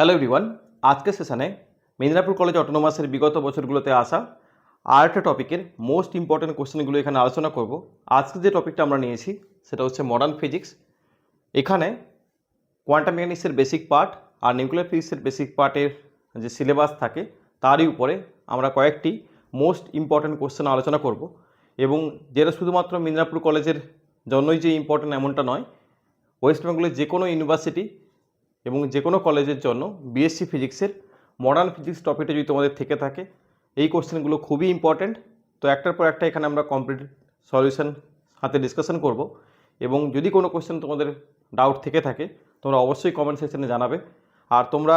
Hello everyone, আজকের সেশনে Medinipur college অটোনোমাসের বিগত বছরগুলোতে আসা আর একটা টপিকের মোস্ট ইম্পর্টেন্ট কোশ্চেনগুলো এখানে আলোচনা করব। আজকে যে টপিকটা আমরা নিয়েছি সেটা হচ্ছে মডার্ন ফিজিক্স। এখানে কোয়ান্টাম মেকানিক্সের বেসিক পার্ট আর নিউক্লিয়ার ফিজিক্সের বেসিক পার্টের যে সিলেবাস থাকে তারই উপরে আমরা কয়েকটি মোস্ট ইম্পর্টেন্ট কোশ্চেন আলোচনা করব, এবং যেটা শুধুমাত্র মেদিনীপুর কলেজের জন্যই যে ইম্পর্টেন্ট এমনটা নয়, ওয়েস্ট বেঙ্গলের যে কোনো ইউনিভার্সিটি এবং যে কোনো কলেজের জন্য বিএসসি ফিজিক্সের মডার্ন ফিজিক্স টপিকটা যদি তোমাদের থেকে থাকে, এই কোশ্চেনগুলো খুবই ইম্পর্ট্যান্ট। তো একটার পর একটা এখানে আমরা কমপ্লিট সলিউশন হাতে ডিসকাশন করব, এবং যদি কোনো কোশ্চেন তোমাদের ডাউট থেকে থাকে তোমরা অবশ্যই কমেন্ট সেকশনে জানাবে। আর তোমরা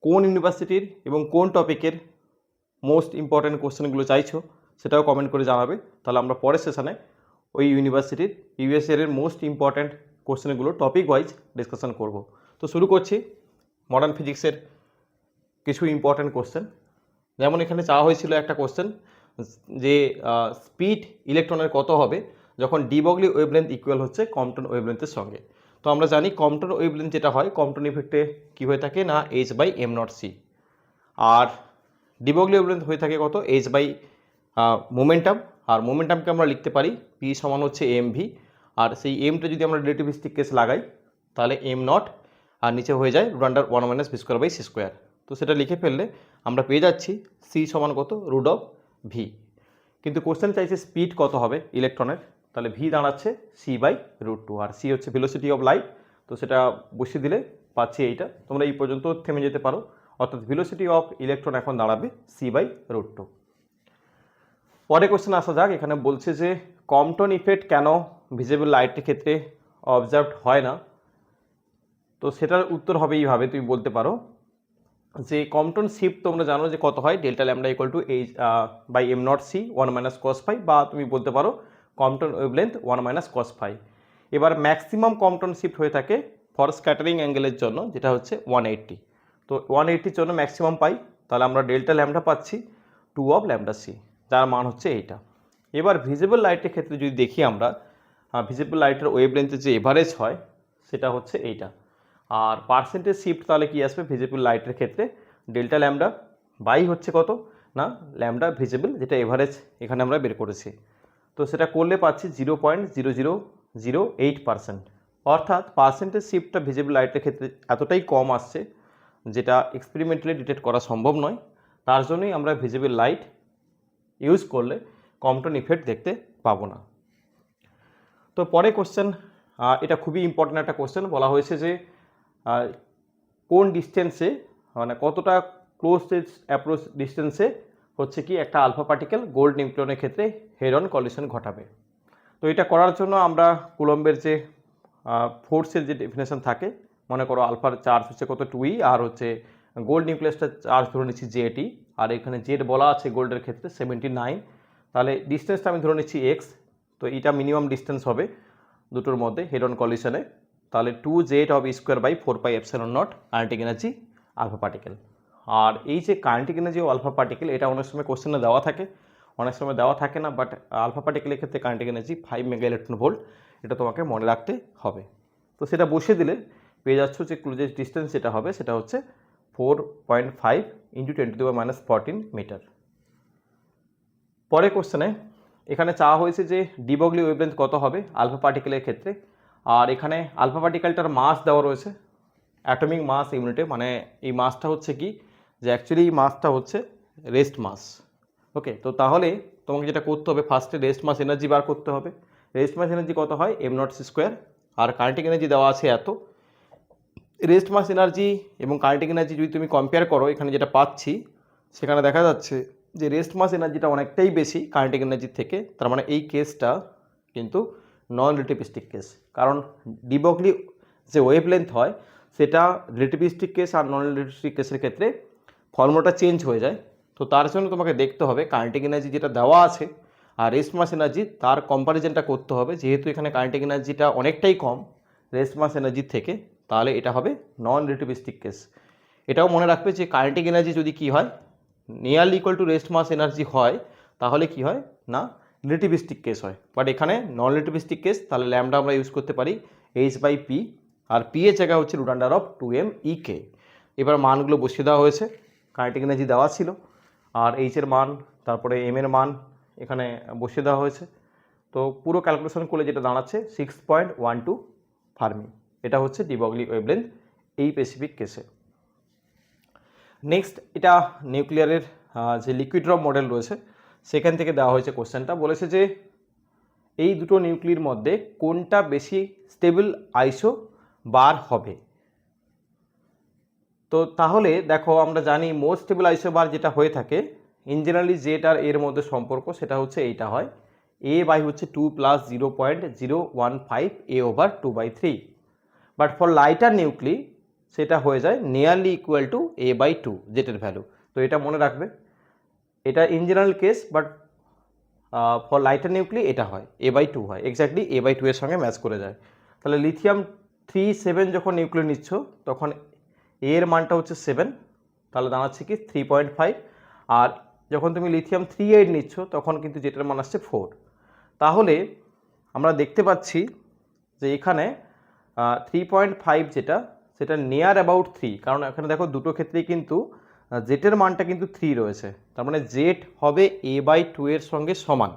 কোন ইউনিভার্সিটির এবং কোন টপিকের মোস্ট ইম্পর্ট্যান্ট কোশ্চেনগুলো চাইছো সেটাও কমেন্ট করে জানাবে, তাহলে আমরা পরের সেশনে ওই ইউনিভার্সিটির ইউএসএর মোস্ট ইম্পর্ট্যান্ট কোশ্চেনগুলো টপিক ওয়াইজ ডিসকাশন করব। তো শুরু করছি মডার্ন ফিজিক্সের কিছু ইম্পর্ট্যান্ট কোশ্চেন। যেমন এখানে চাওয়া হয়েছিল একটা কোশ্চেন যে স্পিড ইলেকট্রনের কত হবে যখন ডি বগলি ওয়েভলেন্থ ইকুয়াল হচ্ছে কম্পটন ওয়েভলেন্থের সঙ্গে। তো আমরা জানি কম্পটন ওয়েভলেন্থ যেটা হয় কম্পটন ইফেক্টে কী হয়ে থাকে না h/m0c, আর ডি বগলি ওয়েভলেন্থ হয়ে থাকে কত h/ মোমেন্টাম। আর মোমেন্টামকে আমরা লিখতে পারি p সমান হচ্ছে mv, আর সেই এমটা যদি আমরা রিলেটিভিস্টিক কেস লাগাই তাহলে m0 আর নিচে হয়ে যায় √1 - v²/c²। তো সেটা লিখে ফেললে আমরা পেয়ে যাচ্ছি c সমান কত √v। কিন্তু কোশ্চেন চাইছে স্পিড কত হবে ইলেকট্রনের, তাহলে v দাঁড়াচ্ছে c/√2, আর c হচ্ছে ভেলোসিটি অফ লাইট। তো সেটা বসিয়ে দিলে পাচ্ছি এইটা। তোমরা এই পর্যন্ত থেমে যেতে পারো, অর্থাৎ ভেলোসিটি অফ ইলেকট্রন এখন দাঁড়াবে c/√2। পরে কোশ্চেন আসা যাক। এখানে বলছে যে কম্পটন ইফেক্ট কেন ভিজিবল লাইটের ক্ষেত্রে অবজার্ভড হয় না। তো সেটার উত্তর হবে এইভাবে, তুমি বলতে পারো যে কম্পটন শিফট তোমরা জানো যে কত হয়, delta lambda equal to h/m0c 1 - cos phi, বা তুমি বলতে পারো কম্পটন ওয়েভলেন্থ 1 - cos phi। এবার ম্যাক্সিমাম কম্পটন শিফট হয়ে থাকে ফর স্ক্যাটারিং অ্যাঙ্গেলের জন্য, যেটা হচ্ছে 180। তো 180-র জন্য ম্যাক্সিমাম পাই, তাহলে আমরা ডেল্টা ল্যামডা পাচ্ছি 2/λc, যার মান হচ্ছে এইটা। এবার ভিজিবল লাইটের ক্ষেত্রে যদি দেখি আমরা, ভিজিবল লাইটের ওয়েভলেন্থের যে এভারেজ হয় সেটা হচ্ছে এইটা। আর পার্সেন্টেজ শিফট তাহলে কি আসবে ভিজিবল লাইটের ক্ষেত্রে, ডেল্টা ল্যামডা বাই হচ্ছে কত না ল্যামডা ভিজিবল, যেটা এভারেজ এখানে আমরা বের করেছি। তো সেটা করলে পাচ্ছি 0.0008%, অর্থাৎ পার্সেন্টেজ শিফটটা ভিজিবল লাইটের ক্ষেত্রে এতটাই কম আসছে যেটা এক্সপেরিমেন্টালি ডিটেক্ট করা সম্ভব নয়। তার জন্যই আমরা ভিজিবল লাইট ইউজ করলে কম্পটন ইফেক্ট দেখতে পাবো না। তো পরে কোশ্চেন, এটা খুবই ইম্পর্ট্যান্ট একটা কোশ্চেন, বলা হয়েছে যে কোন ডিস্টেন্সে মানে কতটা ক্লোজ অ্যাপ্রোচ ডিস্টেন্সে হচ্ছে কি একটা আলফা পার্টিকেল গোল্ড নিউক্লিয়নের ক্ষেত্রে হেড অন কলিশন ঘটাবে। তো এটা করার জন্য আমরা কুলম্বের যে ফোর্সের যে ডেফিনেশন থাকে, মনে করো আলফার চার্জ হচ্ছে কত 2e, আর হচ্ছে গোল্ড নিউক্লিয়াসটার চার্জ ধরে নিচ্ছি জেটি, আর এখানে জেড বলা আছে গোল্ডের ক্ষেত্রে 79, তাহলে ডিস্টেন্সটা আমি ধরে নিচ্ছি এক্স। তো এটা মিনিমাম ডিস্টেন্স হবে দুটোর মধ্যে হেড অন কলিশনে, তাহলে 2z/4πε0 kinetic energy alpha particle. আর এই যে কাইনেটিক এনার্জি ও আলফা পার্টিকেল, এটা অনেক সময় কোশ্চেনে দেওয়া থাকে, অনেক সময় দেওয়া থাকে না, বাট আলফা পার্টিকেলের ক্ষেত্রে kinetic energy 5 mega electron volt, এটা তোমাকে মনে রাখতে হবে। তো সেটা বসিয়ে দিলে পেয়ে যাচ্ছ যে ক্লোজেস্ট ডিস্টেন্স যেটা হবে সেটা হচ্ছে 4.5 × 10⁻14 মিটার। পরে কোশ্চেনে এখানে চাওয়া হয়েছে যে ডি বগলি ওয়েভলেন্থ কত হবে আলফা পার্টিকেলের ক্ষেত্রে, আর এখানে আলফা পার্টিকেলটার মাস দেওয়া রয়েছে অ্যাটমিক মাস ইউনিটে, মানে এই মাসটা হচ্ছে কি যে অ্যাকচুয়ালি এই মাসটা হচ্ছে রেস্ট মাস। ওকে, তো তাহলে তোমাকে যেটা করতে হবে ফার্স্টে রেস্ট মাস এনার্জি বার করতে হবে। রেস্ট মাস এনার্জি কত হয় m0c², আর কাইনেটিক এনার্জি দেওয়া আছে এত। রেস্ট মাস এনার্জি এবং কাইনেটিক এনার্জি যদি তুমি কম্পেয়ার করো, এখানে যেটা পাচ্ছি সেখানে দেখা যাচ্ছে যে রেস্ট মাস এনার্জিটা অনেকটাই বেশি কাইনেটিক এনার্জির থেকে। তার মানে এই কেসটা কিন্তু নন রিলেটিভিস্টিক কেস, কারণ ডি বগলি যে ওয়েভলেন্থ হয় সেটা রিলেটিভিস্টিক কেস আর নন রিলেটিভিস্টিক কেসের ক্ষেত্রে ফর্মুলাটা চেঞ্জ হয়ে যায়। তো তার জন্য তোমাকে দেখতে হবে কাইনেটিক এনার্জি যেটা দেওয়া আছে আর রেস্ট মাস এনার্জি তার কম্প্যারিজনটা করতে হবে। যেহেতু এখানে কাইনেটিক এনার্জিটা অনেকটাই কম রেস্ট মাস এনার্জির থেকে, তাহলে এটা হবে নন রিলেটিভিস্টিক কেস। এটাও মনে রাখবে যে কাইনেটিক এনার্জি যদি কি হয় nearly equal to rest mass energy হয়, তাহলে কি হয় না রিলেটিভিস্টিক কেস হয়। বাট এখানে নন রিলেটিভিস্টিক কেস, তাহলে ল্যামডা আমরা ইউজ করতে পারি h/p, আর p এর জায়গা হচ্ছে √2m E k। এবার মানগুলো বসিয়ে দেওয়া হয়েছে, কাইনেটিক এনার্জি দেওয়া ছিল, আর এইচের মান তারপরে এম এর মান এখানে বসিয়ে দেওয়া হয়েছে। তো পুরো ক্যালকুলেশন করলে যেটা দাঁড়াচ্ছে 6.12 ফার্মি। এটা হচ্ছে ডি ব্রগলি ওয়েভলেন্থ এই স্পেসিফিক কেসে। নেক্সট, এটা নিউক্লিয়ারের যে লিকুইড ড্রপ মডেল রয়েছে সেখান থেকে দেওয়া হয়েছে কোশ্চেনটা। বলেছে যে এই দুটো নিউক্লির মধ্যে কোনটা বেশি স্টেবল আইসো বার হবে। তো তাহলে দেখো, আমরা জানি মোস্ট স্টেবল আইসো বার যেটা হয়ে থাকে ইন জেনারেলি জেড আর এর মধ্যে সম্পর্ক সেটা হচ্ছে এইটা হয়, এ বাই হচ্ছে 2 + 0.015 A/2/3। But for lighter nuclei সেটা হয়ে যায় নিয়ারলি ইকুয়াল টু A/2 জেটের ভ্যালু। তো এটা মনে রাখবে, এটা in general case, but for lighter nuclei এটা হয় A/2 হয়, এক্স্যাক্টলি A/2 এর সঙ্গে ম্যাচ করে যায়। তাহলে লিথিয়াম 3.7 যখন নিউক্লিয়ার নিচ্ছ তখন এর মানটা হচ্ছে 7, তাহলে দাঁড়াচ্ছে কি 3.5। আর যখন তুমি লিথিয়াম 3.8 নিচ্ছ তখন কিন্তু যেটার মান আসছে 4। তাহলে আমরা দেখতে পাচ্ছি যে এখানে 3.5 যেটা সেটা নিয়ার অ্যাবাউট 3, কারণ এখানে দেখো দুটো ক্ষেত্রেই কিন্তু জেটের মানটা কিন্তু 3 রয়েছে, তার মানে জেট হবে A/2 এর সঙ্গে সমান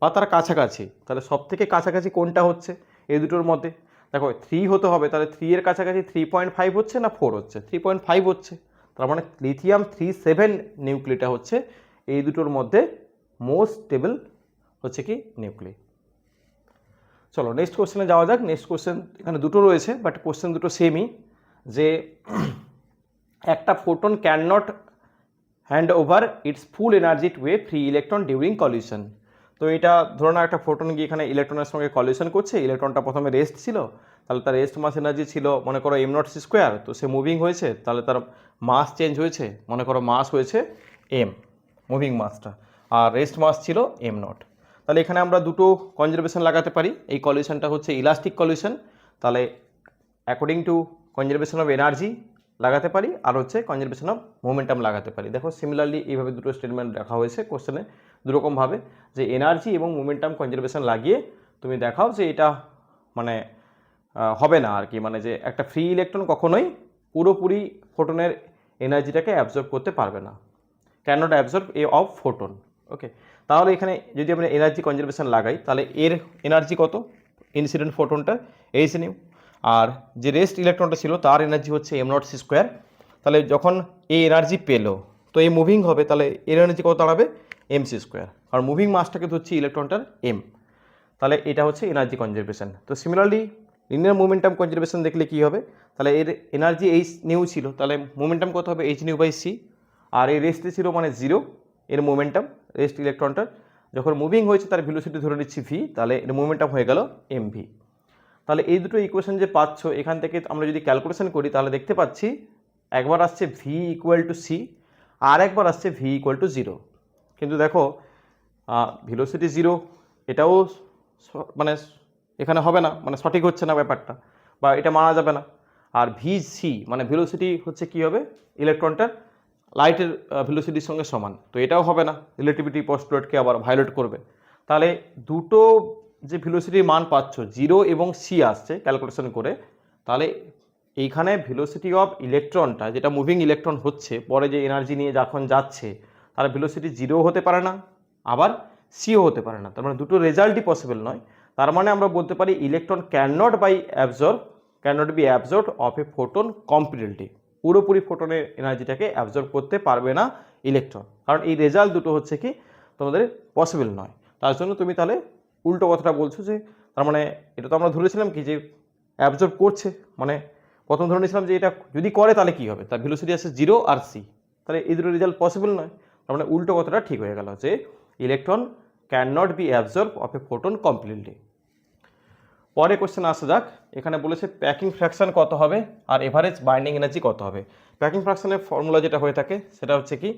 বা তার কাছাকাছি। তাহলে সব থেকে কাছাকাছি কোনটা হচ্ছে এই দুটোর মধ্যে? দেখো 3 হতে হবে, তাহলে 3 এর কাছাকাছি 3.5 হচ্ছে না 4 হচ্ছে? 3.5 হচ্ছে। তার মানে লিথিয়াম 3.7 নিউক্লিটা হচ্ছে এই দুটোর মধ্যে মোস্ট স্টেবল হচ্ছে কি নিউক্লি। চলো নেক্সট কোশ্চেনে যাওয়া যাক। নেক্সট কোশ্চেন এখানে দুটো রয়েছে, বাট কোশ্চেন দুটো সেমই, যে একটা photon can not hand over its full energy to a free electron during collision. তো এটা ধরো না, একটা ফোটন গিয়ে এখানে ইলেকট্রনের সঙ্গে কলিউশন করছে, ইলেকট্রনটা প্রথমে রেস্ট ছিল, তাহলে তার রেস্ট মাস এনার্জি ছিল মনে করো m0c², তো সে মুভিং হয়েছে, তাহলে তার মাস চেঞ্জ হয়েছে, মনে করো মাস হয়েছে m, মুভিং মাসটা, আর রেস্ট মাস ছিল m0। তাহলে এখানে আমরা দুটো কনজারভেশন লাগাতে পারি। এই কলিউশনটা হচ্ছে ইলাস্টিক কলিউশন, তাহলে according to conservation of energy লাগাতে পারি, আর হচ্ছে কনজারভেশন অফ মোমেন্টাম লাগাতে পারি। দেখো সিমিলারলি এইভাবে দুটো স্টেটমেন্ট রাখা হয়েছে কোশ্চেনে দুরকমভাবে, যে এনার্জি এবং মোমেন্টাম কনজারভেশন লাগিয়ে তুমি দেখাও যে এটা মানে হবে না আর কি, মানে যে একটা ফ্রি ইলেকট্রন কখনোই পুরোপুরি ফোটনের এনার্জিটাকে অ্যাবজর্ব করতে পারবে না, can not absorb a of photon. Okay, তাহলে এখানে যদি আমরা এনার্জি কনজারভেশন লাগাই তাহলে এর এনার্জি কত, ইনসিডেন্ট ফোটনটা এইচ নিউ, আর যে রেস্ট ইলেকট্রনটা ছিল তার এনার্জি হচ্ছে m0c²। তাহলে যখন এই এনার্জি পেলো তো এই মুভিং হবে, তাহলে এর এনার্জি কত দাঁড়াবে mc², কারণ মুভিং মাসটাকে ধরছি ইলেকট্রনটার m। তাহলে এটা হচ্ছে এনার্জি কনজারভেশন। তো সিমিলারলি লিনিয়ার মোমেন্টাম কনজারভেশন দেখলে কি হবে, তাহলে এর এনার্জি এইচ নিউ ছিল, তাহলে মোমেন্টাম কত হবে h/c, আর এই রেস্টে ছিল মানে 0 এর মোমেন্টাম, রেস্ট ইলেকট্রনটার যখন মুভিং হয়েছে তার ভেলোসিটি ধরে নিচ্ছি v, তাহলে এর মোমেন্টাম হয়ে গেল mv। তাহলে এই দুটো ইকুয়েশন যে পাচ্ছ এখান থেকে আমরা যদি ক্যালকুলেশন করি তাহলে দেখতে পাচ্ছি একবার আসছে v = c, আর একবার আসছে v = 0। কিন্তু দেখো ভেলোসিটি 0 এটাও মানে এখানে হবে না, মানে সঠিক হচ্ছে না ব্যাপারটা, বা এটা মানা যাবে না। আর vc মানে ভেলোসিটি হচ্ছে কি হবে, ইলেকট্রনটার লাইটের ভেলোসিটির সঙ্গে সমান, তো এটাও হবে না, রিলেটিভিটি পোস্টুলেটকে আবার ভায়োলেট করবে। তাহলে দুটো যে ভেলোসিটির মান পাচ্ছ 0 এবং c আসছে ক্যালকুলেশন করে, তাহলে এইখানে ভেলোসিটি অফ ইলেকট্রনটা যেটা মুভিং ইলেকট্রন হচ্ছে পরে যে এনার্জি নিয়ে যখন যাচ্ছে, তার ভেলোসিটি 0 হতে পারে না, আবার সিও হতে পারে না, তার মানে দুটো রেজাল্টই পসিবল নয়। তার মানে আমরা বলতে পারি electron can not be absorb of a photon completely, পুরোপুরি ফোটনের এনার্জিটাকে অ্যাবজর্ব করতে পারবে না ইলেকট্রন, কারণ এই রেজাল্ট দুটো হচ্ছে কি তোমাদের পসিবল নয়। তার জন্য তুমি তাহলে উল্টো কথাটা বলছো, যে তার মানে এটা তো আমরা ধরেছিলাম কি যে অ্যাবজর্ব করছে, মানে প্রথম ধরে নিয়েছিলাম যে এটা যদি করে তাহলে কি হবে, তার ভেলোসিটি আছে 0 আর c, তাহলে এই দুটো রেজাল্ট পসিবল নয়। তার মানে উল্টো কথাটা ঠিক হয়ে গেল, যে electron can not be absorb of a photon completely. পরে কোশ্চেন আসা যাক। এখানে বলেছে প্যাকিং ফ্র্যাকশন কত হবে আর এভারেজ বাইন্ডিং এনার্জি কত হবে। প্যাকিং ফ্র্যাকশনের ফর্মুলা যেটা হয়ে থাকে সেটা হচ্ছে কি,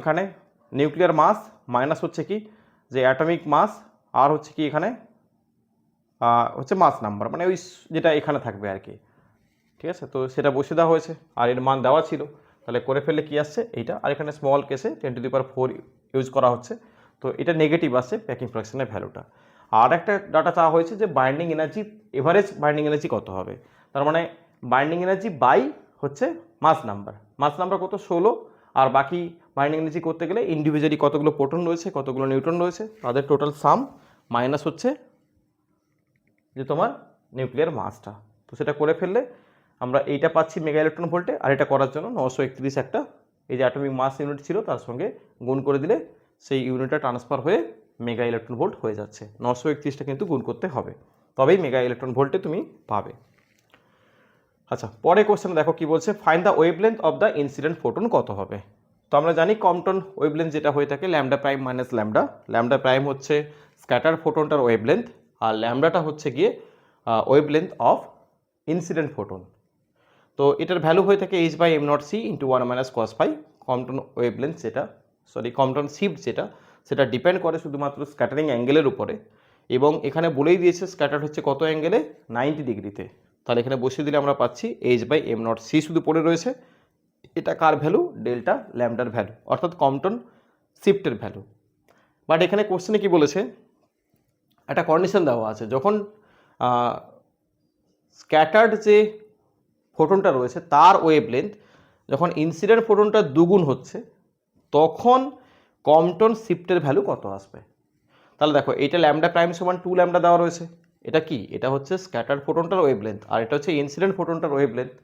এখানে নিউক্লিয়ার মাস মাইনাস হচ্ছে কি যে অ্যাটমিক মাস, আর হচ্ছে কি এখানে হচ্ছে মাস নাম্বার, মানে ওই যেটা এখানে থাকবে আর কি, ঠিক আছে। তো সেটা বসিয়ে দেওয়া হয়েছে আর এর মান দেওয়া ছিল, তাহলে করে ফেললে কি আসছে এইটা, আর এখানে স্মল কেসে 10⁴ ইউজ করা হচ্ছে, তো এটা নেগেটিভ আসছে প্যাকিং ফ্র্যাকশনের ভ্যালুটা। আর একটা ডাটা চাওয়া হয়েছে যে binding energy, average binding energy কত হবে, তার মানে বাইন্ডিং এনার্জি বাই হচ্ছে মাস নাম্বার কত 16, আর বাকি বাইন্ডিং এনার্জি করতে গেলে ইন্ডিভিজুয়ালি কতগুলো প্রোটন রয়েছে কতগুলো নিউট্রন রয়েছে তাদের টোটাল সাম মাইনাস হচ্ছে যে তোমার নিউক্লিয়ার মাসটা। তো সেটা করে ফেললে আমরা এইটা পাচ্ছি মেগা ইলেকট্রন ভোল্টে, আর এটা করার জন্য 931 একটা এই যে অ্যাটমিক মাস ইউনিট ছিল তার সঙ্গে গুণ করে দিলে সেই ইউনিটটা ট্রান্সফার হয়ে মেগা ইলেকট্রন ভোল্ট হয়ে যাচ্ছে। 931টা কিন্তু গুণ করতে হবে, তবেই মেগা ইলেকট্রন ভোল্টে তুমি পাবে। আচ্ছা, পরে কোশ্চেনে দেখো কি বলছে, find the wavelength of the incident photon কত হবে। তো আমরা জানি কম্পটন ওয়েভলেন্থ যেটা হয়ে থাকে lambda prime minus lambda. Lambda prime হচ্ছে স্ক্যাটার ফোটনটার ওয়েভলেন্থ, আর ল্যামডাটা হচ্ছে গিয়ে ওয়েভলেন্থ অফ ইনসিডেন্ট ফোটন। তো এটার ভ্যালু হয়ে থাকে h/m0c ইন্টু 1 মাইনাস কস পাই। কম্পটন ওয়েভলেন্থ কম্পটন শিফট সেটা ডিপেন্ড করে শুধুমাত্র স্ক্যাটারিং অ্যাঙ্গেলের উপরে, এবং এখানে বলেই দিয়েছে স্ক্যাটার হচ্ছে কত অ্যাঙ্গেলে 90 ডিগ্রিতে। তাহলে এখানে বসিয়ে দিলে আমরা পাচ্ছি h/m0c শুধু পড়ে রয়েছে। এটা কার ভ্যালু? ডেল্টা ল্যামডার ভ্যালু, অর্থাৎ কম্পটন শিফটের ভ্যালু। বাট এখানে কোশ্চেনে কি বলেছে, একটা কন্ডিশন দেওয়া আছে, যখন স্ক্যাটার্ড যে ফোটনটা রয়েছে তার ওয়েভলেন্থ যখন ইনসিডেন্ট ফোটনটা দুগুণ হচ্ছে তখন কম্পটন শিফটের ভ্যালু কত আসবে। তাহলে দেখো এইটা ল্যামডা প্রাইম সমান 2 ল্যামডা দেওয়া রয়েছে, এটা কি? এটা হচ্ছে স্ক্যাটার্ড ফোটনটার ওয়েভলেন্থ, আর এটা হচ্ছে ইনসিডেন্ট ফোটনটার ওয়েভলেন্থ।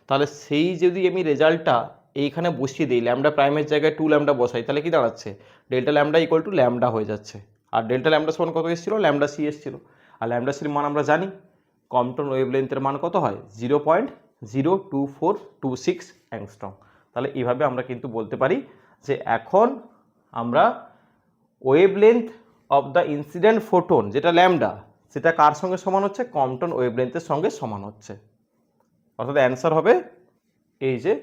তাহলে সেই যদি আমি রেজাল্টটা এইখানে বসিয়ে দিই, ল্যামডা প্রাইমের জায়গায় 2 ল্যামডা বসাই, তাহলে কি দাঁড়াচ্ছে? Delta lambda equal to lambda হয়ে যাচ্ছে। আর ডেল্টা ল্যামডা সমান কত এসেছিল? ল্যামডা সি এসেছিল। আর ল্যামডা সির মান আমরা জানি, কম্পটন ওয়েভলেন্থের মান কত হয়? 0.02426 অ্যাংস্ট্রম। তাহলে এইভাবে আমরা কিন্তু বলতে পারি যে এখন আমরা wavelength of the incident photon যেটা ল্যামডা, সেটা কার সঙ্গে সমান হচ্ছে? কম্পটন ওয়েভলেন্থের সঙ্গে সমান হচ্ছে। অর্থাৎ অ্যান্সার হবে এই যে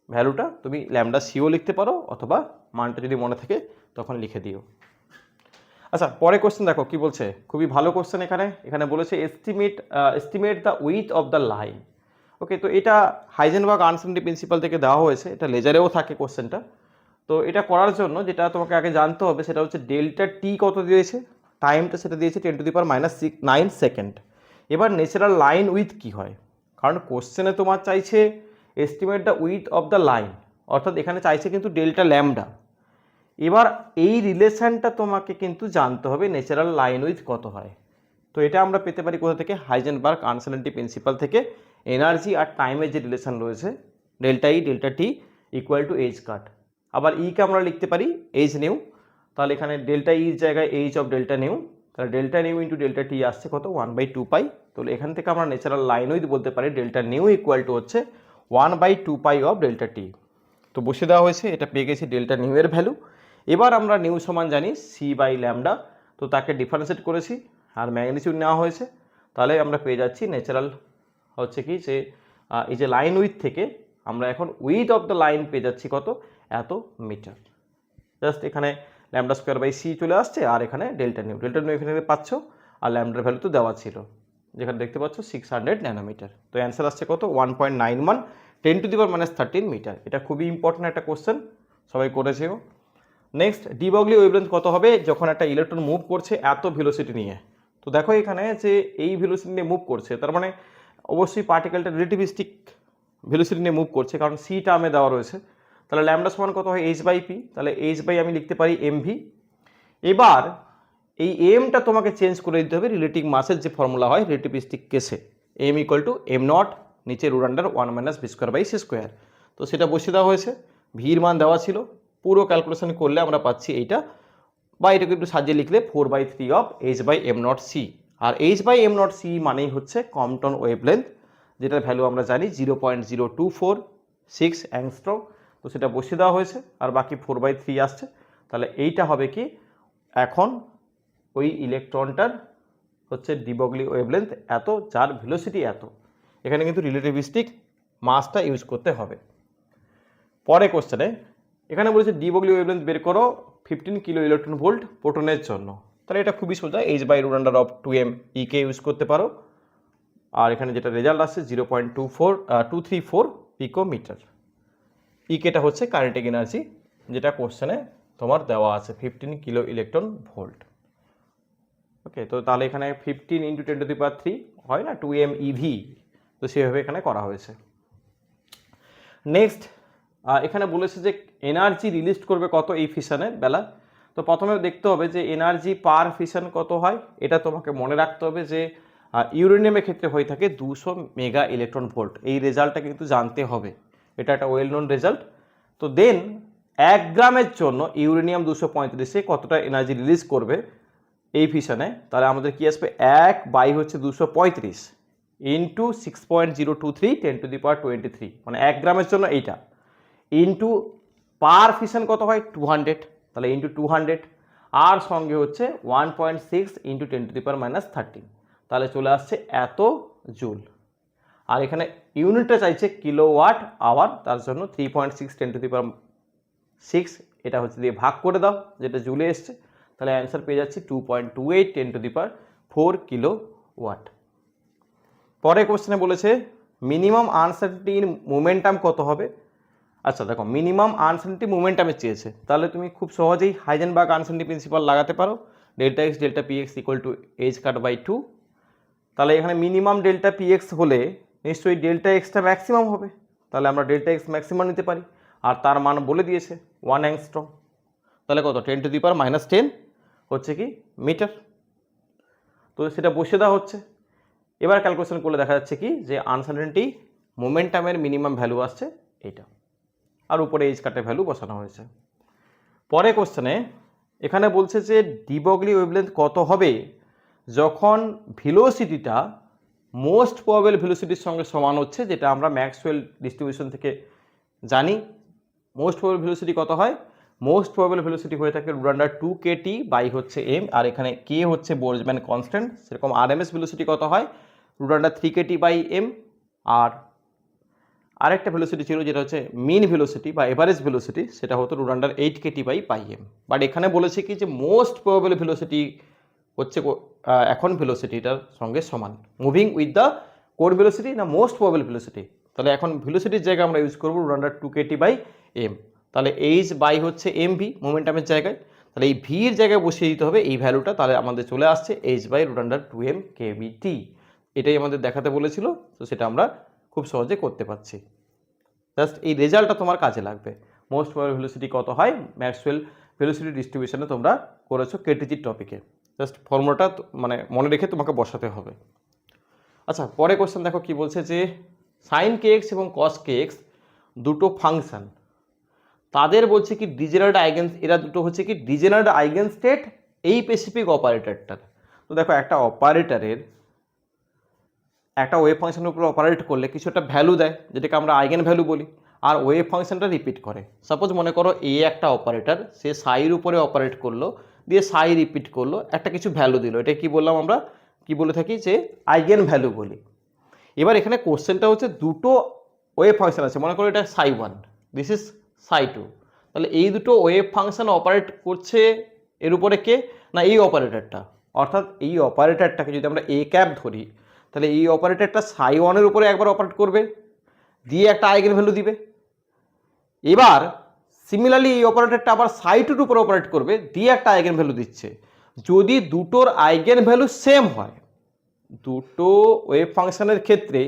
ভ্যালুটা, তুমি ল্যামডা সিও লিখতে পারো অথবা মানটা যদি মনে থাকে তখন লিখে দিও। আচ্ছা, পরে কোশ্চেন দেখো কি বলছে, খুবই ভালো কোশ্চেন। এখানে বলেছে estimate the width of the line. Okay, তো এটা হাইজেনবার্গ আনসার্টেনিটি প্রিন্সিপাল থেকে দেওয়া হয়েছে, এটা লেজারেও থাকে কোশ্চেনটা। তো এটা করার জন্য যেটা তোমাকে আগে জানতে হবে সেটা হচ্ছে ডেল্টা টি কত দিয়েছে, টাইমটা সেটা দিয়েছে 10⁻⁹ সেকেন্ড। এবার ন্যাচারাল লাইন উইথ কি হয়, কারণ কোশ্চেনে তোমার চাইছে estimate the width of the line, অর্থাৎ এখানে চাইছে কিন্তু ডেল্টা ল্যামডা। এবার এই রিলেশনটা তোমাকে কিন্তু জানতে হবে ন্যাচারাল লাইন উইথ কত হয়। তো এটা আমরা পেতে পারি কোথা থেকে? হাইজেনবার্গ আনসার্টেনিটি প্রিন্সিপাল থেকে। এনার্জি আর টাইমের যে রিলেশন রয়েছে delta E delta T equal to H cut. আবার ইকে আমরা লিখতে পারি এইচ নিউ, তাহলে এখানে ডেল্টা ইর জায়গায় এইচ অফ ডেল্টা নিউ, তাহলে ডেল্টা নিউ ইন্টু ডেল্টা টি আসছে কত? 1/2 পাই। তাহলে এখান থেকে আমরা ন্যাচারাল লাইন উইথ বলতে পারি ডেল্টা নিউ ইকুয়াল টু হচ্ছে 1/2 পাই অফ ডেল্টা টি। তো বসে দেওয়া হয়েছে, এটা পেয়ে গেছি ডেল্টা নিউ এর ভ্যালু। এবার আমরা নিউ সমান জানি সি বাই ল্যামডা, তো তাকে ডিফারেন্সিয়েট করেছি আর ম্যাগনিটিউড নেওয়া হয়েছে, তাহলে আমরা পেয়ে যাচ্ছি ন্যাচারাল হচ্ছে কি যে এই যে লাইন উইথ থেকে আমরা এখন উইথ অফ দ্য লাইন পেয়ে যাচ্ছি কত? এত মিটার। জাস্ট এখানে ল্যামডা স্কোয়ার বাই সি চলে আসছে, আর এখানে ডেল্টা নিউ এখানে পাচ্ছ, আর ল্যামডার ভ্যালু তো দেওয়া ছিল যেখানে দেখতে পাচ্ছ 600 ন্যানোমিটার। তো অ্যান্সার আসছে কত? 1.91 10⁻⁻13 মিটার। এটা খুবই ইম্পর্টেন্ট একটা কোশ্চেন, সবাই করেছেও। নেক্সট, ডি ব্রগলি ওয়েভলেন্থ কত হবে যখন একটা ইলেকট্রন মুভ করছে এত ভেলোসিটি নিয়ে। তো দেখো এখানে যে এই ভেলোসিটি নিয়ে মুভ করছে, তার মানে অবশ্যই পার্টিকেলটা রিলেটিভিস্টিক ভেলোসিটি নিয়ে মুভ করছে, কারণ সি টার্মে দেওয়া রয়েছে। তাহলে ল্যামডা সমান কত হয়? h/p। তাহলে h/ আমি লিখতে পারি mv। এবার এই এমটা তোমাকে চেঞ্জ করে দিতে হবে রিলেটিভ মাসের যে ফর্মুলা হয় রিলেটিভিস্টিক কেসে, m ইকুয়াল টু m0 নিচে root under 1 minus v square by c square. তো সেটা বসিয়ে দেওয়া হয়েছে, ভির মান দেওয়া ছিল, পুরো ক্যালকুলেশন করলে আমরা পাচ্ছি এইটা, বা এটাকে একটু সাজিয়ে লিখলে 4/3 অফ h/m0c। আর h/m0c মানেই হচ্ছে কম্পটন ওয়েভলেন্থ, যেটার ভ্যালু আমরা জানি 0.0246 অ্যাংস্ট্রম। তো সেটা বসিয়ে দেওয়া হয়েছে, আর বাকি 4/3 আসছে। তাহলে এইটা হবে কি, এখন ওই ইলেকট্রনটার হচ্ছে ডি ব্রগলি ওয়েভলেন্থ এত, যার ভেলোসিটি এত। এখানে কিন্তু রিলেটিভিস্টিক মাসটা ইউজ করতে হবে। পরে কোশ্চেনে এখানে বলেছে ডি ব্রগলি ওয়েভলেন্থ বের করো 15 কিলো ইলেকট্রন ভোল্ট প্রোটনের জন্য। তাহলে এটা খুবই সোজা, h/√2m ইকে ইউজ করতে পারো। আর এখানে যেটা রেজাল্ট আসছে 0.234 পিকোমিটার। ইকেটা হচ্ছে কাইনেটিক এনার্জি, যেটা কোশ্চেনে তোমার দেওয়া আছে 15 কিলো ইলেকট্রন ভোল্ট। ওকে, তো তাহলে এখানে 15 × 10⁻³ হয় না 2m eV, তো সেভাবে এখানে করা হয়েছে। নেক্সট এখানে বলেছে যে এনার্জি রিলিজ করবে কত এই ফিশনের বেলা। তো প্রথমে দেখতে হবে যে এনার্জি পার ফিশন কত হয়, এটা তোমাকে মনে রাখতে হবে যে ইউরেনিয়ামের ক্ষেত্রে হয়ে থাকে 200 মেগা ইলেকট্রন ভোল্ট। এই রেজাল্টটা কিন্তু জানতে হবে, এটা একটা ওয়েল নোন রেজাল্ট। তো দেন 1 গ্রামের জন্য ইউরেনিয়াম 235-এ কতটা এনার্জি রিলিজ করবে এই ফিশনে, তাহলে আমাদের কি আসবে 1/235 ইন্টু 6.023 10⁻23, মানে 1 গ্রামের জন্য এইটা, ইন্টু পার ফিশন কত হয় 200, তাহলে ইন্টু 200, আর সঙ্গে হচ্ছে 1.6 ইন্টু 10⁻13, তাহলে চলে আসছে এত জুল। আর এখানে ইউনিটটা চাইছে কিলোওয়াট আওয়ার, তার জন্য 3.6 10⁻6 এটা হচ্ছে দিয়ে ভাগ করে দাও, যেটা জুলে এসছে, তাহলে অ্যান্সার পেয়ে যাচ্ছি 2.28 10⁻4 কিলোওয়াট। পরে কোশ্চেনে বলেছে মিনিমাম আনসার্টেনিটি ইন মোমেন্টাম কত হবে। আচ্ছা দেখো, মিনিমাম আনসার্টেনিটি মোমেন্টামে চেয়েছে, তাহলে তুমি খুব সহজেই হাইজেনবার্গ আনসার্টেনিটি প্রিন্সিপাল লাগাতে পারো, delta x delta p x equal to H cut by 2। তাহলে এখানে মিনিমাম ডেল্টা পি এক্স হলে নিশ্চয়ই ডেল্টা এক্সটা ম্যাক্সিমাম হবে, তাহলে আমরা ডেল্টা এক্স ম্যাক্সিমাম নিতে পারি, আর তার মান বলে দিয়েছে 1 অ্যাংস্ট্রম, তাহলে কত 10⁻10 হচ্ছে কি মিটার। তো সেটা বসিয়ে দেওয়া হচ্ছে। এবার ক্যালকুলেশন করলে দেখা যাচ্ছে কি যে আনসার্টেনিটি মোমেন্টামের মিনিমাম ভ্যালু আসছে এইটা, আর উপরে এইচ কাটের ভ্যালু বসানো হয়েছে। পরে কোশ্চেনে এখানে বলছে যে ডিবগলি ওয়েভলেন্থ কত হবে যখন ভেলোসিটিটা মোস্ট প্রবাবল ভেলোসিটির সঙ্গে সমান হচ্ছে, যেটা আমরা ম্যাক্সওয়েল ডিস্ট্রিবিউশন থেকে জানি। মোস্ট প্রবাবল ভেলোসিটি কত হয়, মোস্ট প্রবাবল ভেলোসিটি হয়ে থাকে √2kT বাই হচ্ছে m, আর এখানে k হচ্ছে বোল্টজম্যান কনস্ট্যান্ট, সেরকম আরএমএস ভেলোসিটি কত হয় √3kT বাই m, আর আরেকটা ভেলোসিটি ছিল যেটা হচ্ছে মিন ভেলোসিটি বা এভারেজ ভেলোসিটি, সেটা হতো √8kT বাই m। বাট এখানে বলেছে কি যে মোস্ট প্রবাবল ভেলোসিটি হচ্ছে এখন ভেলোসিটিটার সঙ্গে সমান, moving with the core velocity না মোস্ট প্রবাবল ভেলোসিটি, তাহলে এখন ভেলোসিটির জায়গায় আমরা ইউজ করবো √2kT বাই m, তাহলে এইচ বাই হচ্ছে mv মোমেন্টামের জায়গায়, তাহলে এই ভি এর জায়গায় বসিয়ে দিতে হবে এই ভ্যালুটা, তাহলে আমাদের চলে আসছে এইচ বাই √2m kVt। এটাই আমাদের দেখাতে বলেছিল, তো সেটা আমরা খুব সহজে করতে পারছি। জাস্ট এই রেজাল্টটা তোমার কাজে লাগবে। মোস্ট প্রবাবল ভেলোসিটি কত হয় ম্যাক্সওয়েল ভেলোসিটি ডিস্ট্রিবিউশনে তোমরা করেছো কেটিজির টপিকে, জাস্ট ফর্মুলাটা মানে মনে রেখে তোমাকে বসাতে হবে। আচ্ছা পরে কোশ্চেন দেখো কি বলছে যে সাইন কে এক্স এবং কস কে এক্স দুটো ফাংশন, তাদের বলছে কি ডিজেনারেট আইগেন, এরা দুটো হচ্ছে কি ডিজেনারেট আইগেন স্টেট এই স্পেসিফিক অপারেটরটার। তো দেখো একটা অপারেটরের একটা ওয়েভ ফাংশনের উপর অপারেট করলে কিছু একটা ভ্যালু দেয়, যেটাকে আমরা আইগেন ভ্যালু বলি, আর ওয়েভ ফাংশনটা রিপিট করে। সাপোজ মনে করো এ একটা অপারেটর, সে সাইর উপরে অপারেট করলো, দিয়ে সাই রিপিট করলো, একটা কিছু ভ্যালু দিল, এটা কি বললাম আমরা, কি বলে থাকি যে আইগেন ভ্যালু বলি। এবার এখানে কোশ্চেনটা হচ্ছে দুটো ওয়েভ ফাংশন আছে, মনে করো এটা সাই 1, দিস ইজ সাই 2, তাহলে এই দুটো ওয়েভ ফাংশন অপারেট করছে এর উপরে কে না এই অপারেটরটা, অর্থাৎ এই অপারেটরটাকে যদি আমরা এ ক্যাপ ধরি, তাহলে এই অপারেটরটা সাই 1 উপরে একবার অপারেট করবে, দিয়ে একটা আইগেন ভ্যালু দিবে। এবার সিমিলারলি এই অপারেটরটা আবার সাই 2 উপরে অপারেট করবে, দিয়ে একটা আইগেন ভ্যালু দিচ্ছে। যদি দুটোর আইগেন ভ্যালু সেম হয়, দুটো ওয়েভ ফাংশনের ক্ষেত্রে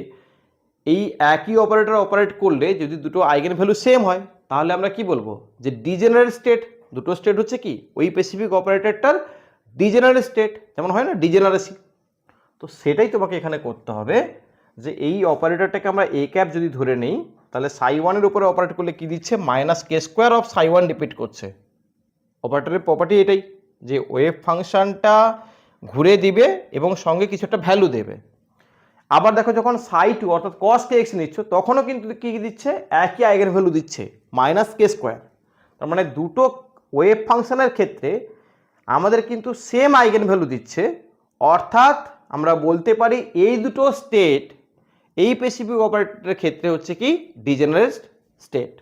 এই একই অপারেটর অপারেট করলে যদি দুটো আইগেন ভ্যালু সেম হয়, তাহলে আমরা কি বলবো যে ডিজেনারেট স্টেট। দুটো স্টেট হচ্ছে কি ওই স্পেসিফিক অপারেটরটার ডিজেনারেট স্টেট, যেমন হয় না ডিজেনারেসি। তো সেটাই তোমাকে এখানে করতে হবে যে এই অপারেটরটাকে আমরা এ ক্যাপ যদি ধরে নেই, তাহলে সাই 1 এর উপরে অপারেট করলে কি দিচ্ছে -k² অফ সাই 1 রিপিট করছে। অপারেটরের প্রপার্টি এটাই যে ওয়েভ ফাংশনটা ঘুরে দিবে এবং সঙ্গে কিছু একটা ভ্যালু দেবে। আবার দেখো যখন সাই 2 অর্থাৎ কস কে এক্স নিচ্ছ, তখনও কিন্তু কি দিচ্ছে একই আইগেন ভ্যালু দিচ্ছে -k²। তার মানে দুটো ওয়েভ ফাংশনের ক্ষেত্রে আমাদের কিন্তু সেম আইগেন ভ্যালু দিচ্ছে, অর্থাৎ আমরা বলতে পারি এই দুটো স্টেট এই স্পেসিফিক অপারেটরের ক্ষেত্রে হচ্ছে কি ডিজেনারেট স্টেট।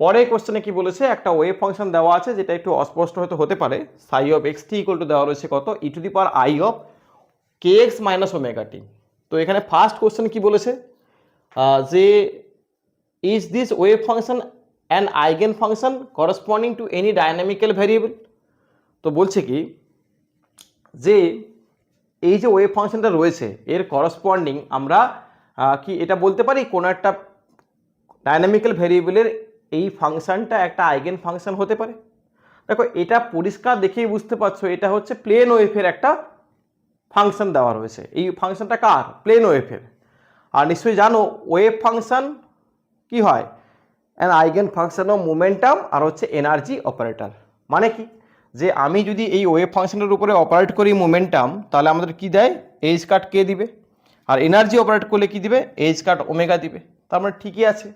পরে কোশ্চেনে কি বলেছে একটা ওয়েভ ফাংশন দেওয়া আছে, যেটা একটু অস্পষ্ট হয়তো হতে পারে, সাই অফ xt ইকুয়াল টু দেওয়া রয়েছে কত e⁻i of kx minus omega t. তো এখানে ফার্স্ট কোশ্চেন কি বলেছে যে is this wave function an eigen function corresponding to any dynamical variable. তো বলছে কি যে এই যে ওয়েভ ফাংশনটা রয়েছে এর করসপন্ডিং আমরা কি এটা বলতে পারি কোনো একটা ডাইনামিক্যাল ভেরিয়েবলের এই ফাংশনটা একটা আইগেন ফাংশন হতে পারে? দেখো এটা পরিষ্কার দেখেই বুঝতে পারছো এটা হচ্ছে প্লেন ওয়েভের একটা ফাংশন দেওয়া রয়েছে। এই ফাংশনটা কার? প্লেন ওয়েভের। আর নিশ্চয়ই জানো ওয়েভ ফাংশন কি হয়? An eigen function of momentum আর হচ্ছে এনার্জি অপারেটর। মানে কি, যে আমি যদি এই ওয়েভ ফাংশনের উপরে অপারেট করি মোমেন্টাম, তাহলে আমাদের কি দেয়? এইচ কাট কে দিবে, আর এনার্জি অপারেট করলে কি দিবে? এইচ কাট ওমেগা দিবে। তার মানে ঠিকই আছে।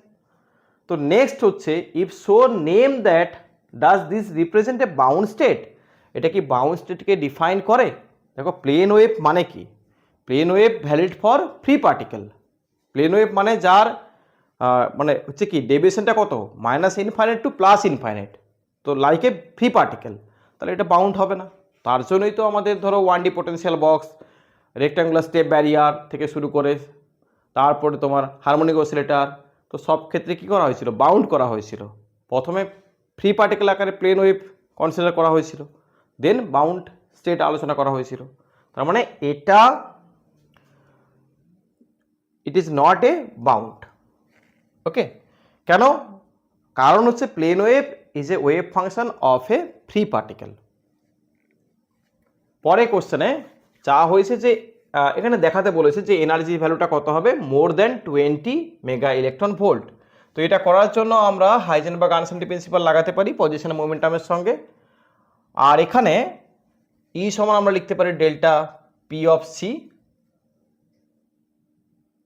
তো নেক্সট হচ্ছে if so name that does this represent a bound state. এটা কি বাউন্ড স্টেটকে ডিফাইন করে? দেখো প্লেন ওয়েভ মানে কি? Plane wave valid for free particle. Plane wave মানে যার মানে হচ্ছে কি ডেভিয়েশনটা কত? Minus infinite to plus infinite. তো লাইক এ ফ্রি পার্টিকেল, তাহলে এটা বাউন্ড হবে না। তার জন্যই তো আমাদের ধরো 1D potential box, rectangular step barrier থেকে শুরু করে তারপরে তোমার হারমোনিক অসিলেটর, তো সব ক্ষেত্রে কী করা হয়েছিল? বাউন্ড করা হয়েছিল। প্রথমে ফ্রি পার্টিকেল আকারে প্লেন ওয়েভ কনসিডার করা হয়েছিল, দেন বাউন্ড স্টেট আলোচনা করা হয়েছিল। তার মানে এটা it is not a bound. Okay, কেন? কারণ হচ্ছে plane wave is a wave function of a free particle. পরে কোশ্চেনে যা হয়েছে যে এখানে দেখাতে বলেছে যে এনার্জি ভ্যালুটা কত হবে? মোর দেন 20 মেগা ইলেকট্রন ভোল্ট। তো এটা করার জন্য আমরা হাইজেনবার্গ আনসাইনটি প্রিন্সিপাল লাগাতে পারি পজিশন মোমেন্টামের সঙ্গে। আর এখানে ই সমান আমরা লিখতে পারি ডেল্টা পি অফ সি।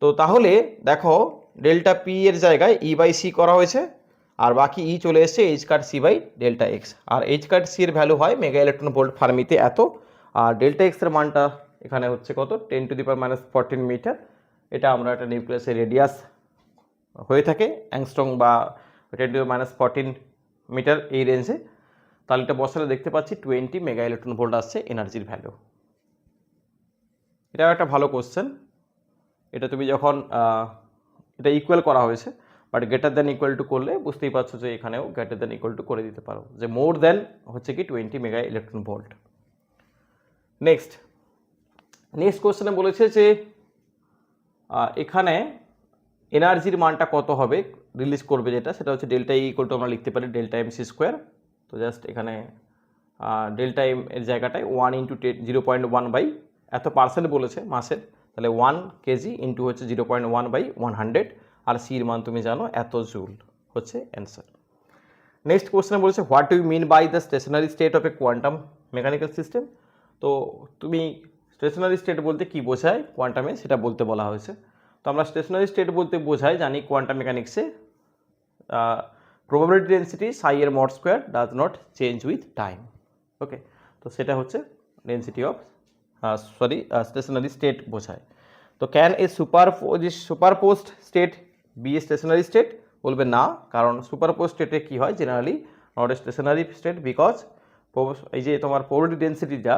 তো তাহলে দেখো ডেল্টা পি এর জায়গায় ই বাই সি করা হয়েছে, আর বাকি ই চলে এসছে h cut c by delta x. আর এইচ কাট সি এর ভ্যালু হয় মেগা ইলেকট্রন ভোল্ট ফার্মিতে এত, আর ডেল্টা এক্স এর মানটা এখানে হচ্ছে কত? 10⁻⁻14 মিটার। এটা আমরা একটা নিউক্লিয়াসের রেডিয়াস হয়ে থাকে অ্যাংস্ট্রং বা 10⁻14 মিটার এই রেঞ্জে। তাহলে এটা বসালে দেখতে পাচ্ছি 20 মেগা ইলেকট্রন ভোল্ট আসছে এনার্জির ভ্যালু। এটাও একটা ভালো কোশ্চেন। এটা তুমি যখন এটা ইকুয়াল করা হয়েছে, but greater than equal to করলে বুঝতেই পারছো যে এখানেও গ্রেটার দ্যান ইকুয়াল টু করে দিতে পারো, যে মোর দ্যান হচ্ছে কি 20 মেগা ইলেকট্রন ভোল্ট। নেক্সট কোশ্চেনে বলেছে যে এখানে এনার্জির মানটা কত হবে রিলিজ করবে, যেটা সেটা হচ্ছে ডেল্টা ই ইকুয়াল টু আমরা লিখতে পারি ডেল্টা এম সি স্কোয়ার। তো জাস্ট এখানে ডেল্টা এম এর জায়গাটায় 1 × 0.1 বাই এত পার্সেন্ট বলেছে মাসের, তাহলে 1 কেজি ইন্টু হচ্ছে 0.1 বাই 100, আর সির মান তুমি জানো এত জুল হচ্ছে অ্যান্সার। নেক্সট কোশ্চেনে বলেছে what do you mean by the stationary state of a quantum mechanical system. তো তুমি স্টেশনারি স্টেট বলতে কি বোঝায় কোয়ান্টামে সেটা বলতে বলা হয়েছে। তো আমরা স্টেশনারি স্টেট বলতে বোঝাই জানি কোয়ান্টাম মেকানিক্সে প্রবাবিলিটি ডেন্সিটি সাই এর mod square does not change with time. Okay, তো সেটা হচ্ছে ডেন্সিটি অফ স্টেশনারি স্টেট বোঝায়। তো can a superposed state be a stationary state? বলবে না, কারণ সুপারপোজ স্টেটে কী হয় generally not a stationary state, because এই যে তোমার প্রবাবিলিটি ডেন্সিটিটা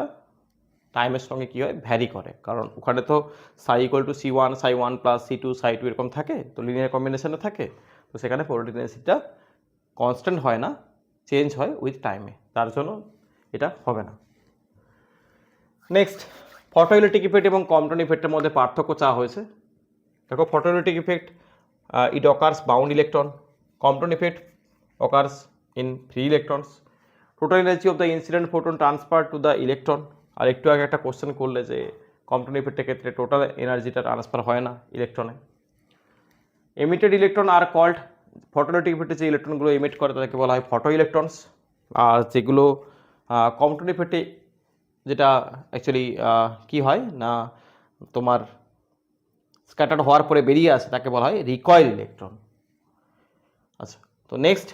টাইমের সঙ্গে কী হয় ভ্যারি করে, কারণ ওখানে তো সাই equal to C1 Sai 1 plus C2 সাই 2 এরকম থাকে, তো লিনিয়ার কম্বিনেশনে থাকে। তো সেখানে প্রবাবিলিটি ডেন্সিটিটা কনস্ট্যান্ট হয় না, চেঞ্জ হয় উইথ টাইমে, তার জন্য এটা হবে না। নেক্সট ফটোইলেকট্রিক ইফেক্ট এবং কম্পটন ইফেক্টের মধ্যে পার্থক্য চাওয়া হয়েছে। দেখো photoelectric effect it occurs bound electron, Compton effect occurs in free electrons, total energy of the incident photon transfer to the electron. আর একটু আগে একটা কোশ্চেন করলে যে কম্পটন ইফেক্টের ক্ষেত্রে টোটাল এনার্জিটা ট্রান্সফার হয় না ইলেকট্রনে। এমিটেড ইলেকট্রন আর কল্ড, ফটোইলেকট্রিক ইফেক্টে যে ইলেকট্রনগুলো এমিট করে তাদেরকে বলা হয় ফটো ইলেকট্রনস, আর যেগুলো কম্পটন ইফেক্টে যেটা অ্যাকচুয়ালি কি হয় না তোমার স্ক্যাটার্ড হওয়ার পরে বেরিয়ে আসে তাকে বলা হয় রিকয়েল ইলেকট্রন। আচ্ছা, তো next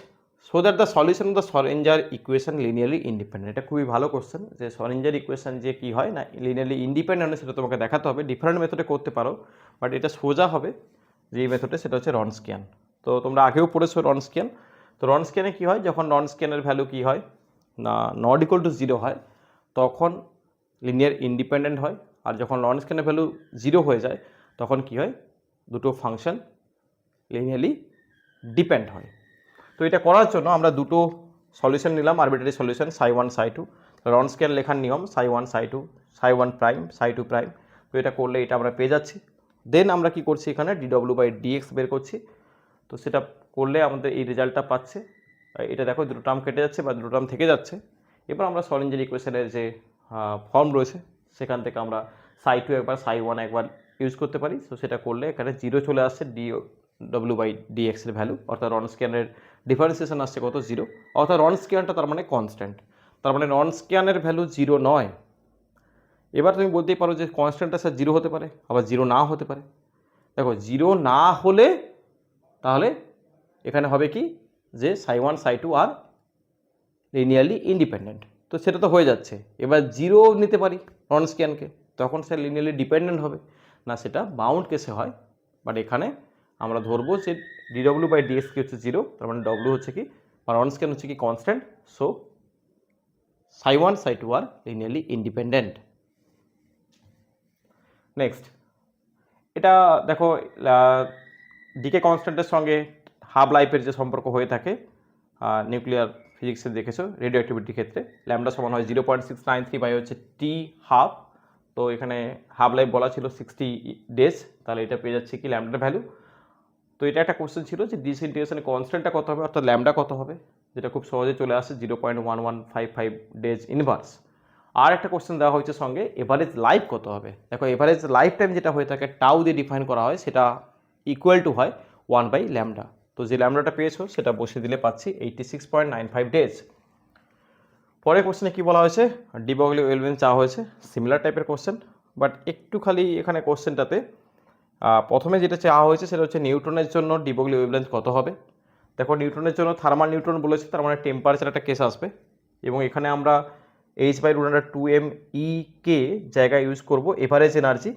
so that the solution of the Schrodinger equation linearly independent. এটা খুবই ভালো কোশ্চেন, যে শরোডিঞ্জার ইকুয়েশন যে কী হয় না লিনিয়ারলি ইন্ডিপেন্ডেন্ট সেটা তোমাকে দেখাতে হবে। ডিফারেন্ট মেথডে করতে পারো, বাট এটা সোজা হবে যেই মেথডে সেটা হচ্ছে রনস্কিয়ান। তো তোমরা আগেও পড়েছো রনস্কিয়ান। তো রনস্কিয়ানে কী হয়, যখন রনস্কিয়ানের ভ্যালু কী হয় না নট ইকুয়াল টু 0 হয় তখন লিনিয়ার ইন্ডিপেন্ডেন্ট হয়, আর যখন রনস্কিয়ানের ভ্যালু 0 হয়ে যায় তখন কি হয়, দুটো ফাংশন লিনিয়ারলি ডিপেন্ড হয়। তো এটা করার জন্য আমরা দুটো সলিউশন নিলাম, আরবিট্রারি সলিউশন সাই 1 সাই 2। রনস্কিয়ান লেখার নিয়ম সাই 1 সাই 2 সাই 1 প্রাইম সাই 2 প্রাইম। তো এটা করলে এটা আমরা পেয়ে যাচ্ছি। দেন আমরা কি করছি, এখানে dw/dx বের করছি। তো সেটা করলে আমাদের এই রেজাল্টটা পাচ্ছে। এটা দেখো দুটো টার্ম কেটে যাচ্ছে বা দুটো টার্ম থেকে যাচ্ছে। এবার আমরা সলিঞ্জার ইকুয়েশনের যে ফর্ম রয়েছে সেখান থেকে আমরা সাই টু একবার সাই ওয়ান একবার ইউজ করতে পারি। তো সেটা করলে এখানে জিরো চলে আসছে ডি ডব্লিউ বাই ডিএক্স এর ভ্যালু, অর্থাৎ রন স্কোয়ারের ডিফারেন্সিয়েশন আসছে কত, জিরো। অর্থাৎ রন স্কোয়ারটা তার মানে কনস্ট্যান্ট, তার মানে রন স্কোয়ারের ভ্যালু জিরো নয়। এবার তুমি বলতেই পারো যে কনস্ট্যান্টটা স্যার জিরো হতে পারে, আবার জিরো না হতে পারে। দেখো জিরো না হলে তাহলে এখানে হবে কি যে সাই ওয়ান সাই টু আর লিনিয়ারলি ইন্ডিপেন্ডেন্ট, তো সেটা তো হয়ে যাচ্ছে। এবার জিরো নিতে পারি নন স্ক্যানকে, তখন সে লিনিয়ারলি ডিপেন্ডেন্ট হবে না, সেটা বাউন্ড কেসে হয়। বাট এখানে আমরা ধরবো যে ডিডব্লিউ বাই ডিএক্স কি হচ্ছে জিরো, তার মানে ডব্লিউ হচ্ছে কি বা নন স্ক্যান হচ্ছে কি কনস্ট্যান্ট। সো সাই ওয়ান সাই টু আর লিনিয়ারলি ইন্ডিপেন্ডেন্ট। নেক্সট, এটা দেখো ডিকে কনস্ট্যান্টের সঙ্গে হাফ লাইফের যে সম্পর্ক হয়ে থাকে নিউক্লিয়ার ফিজিক্সে দেখেছো রেডিও অ্যাক্টিভিটির ক্ষেত্রে, ল্যামডা সমান হয় 0.693 বাই হচ্ছে টি হাফ। তো এখানে হাফ লাইফ বলা ছিল 60 ডেজ, তাহলে এটা পেয়ে যাচ্ছে কি ল্যামডার ভ্যালু। তো এটা একটা কোশ্চেন ছিল যে ডিসইন্টিগ্রেশনের কনস্ট্যান্টটা কত হবে, অর্থাৎ ল্যামডা কত হবে, যেটা খুব সহজে চলে আসে 0.1155 ডেজ ইনভার্স। আর একটা কোশ্চেন দেওয়া হয়েছে সঙ্গে এভারেজ লাইফ কত হবে। দেখো এভারেজ লাইফ টাইম যেটা হয়ে থাকে টাউ দিয়ে ডিফাইন করা হয়, সেটা ইকুয়াল টু হয় 1 বাই ল্যামডা। তো যে ল্যামডাটা পেয়েছো সেটা বসে দিলে পাচ্ছি 86.95 ডেজ। পরের কোশ্চেনে কী বলা হয়েছে, ডি ব্রগলি ওয়েভলেন্থ চাওয়া হয়েছে, সিমিলার টাইপের কোশ্চেন, বাট একটু খালি এখানে কোশ্চেনটাতে প্রথমে যেটা চাওয়া হয়েছে সেটা হচ্ছে নিউটনের জন্য ডি ব্রগলি ওয়েভলেন্থ কত হবে। দেখো নিউটনের জন্য থার্মাল নিউটন বলেছে, তার মানে টেম্পারেচার একটা কেস আসবে, এবং এখানে আমরা h/√2m e কে জায়গায় ইউজ করব এভারেজ এনার্জি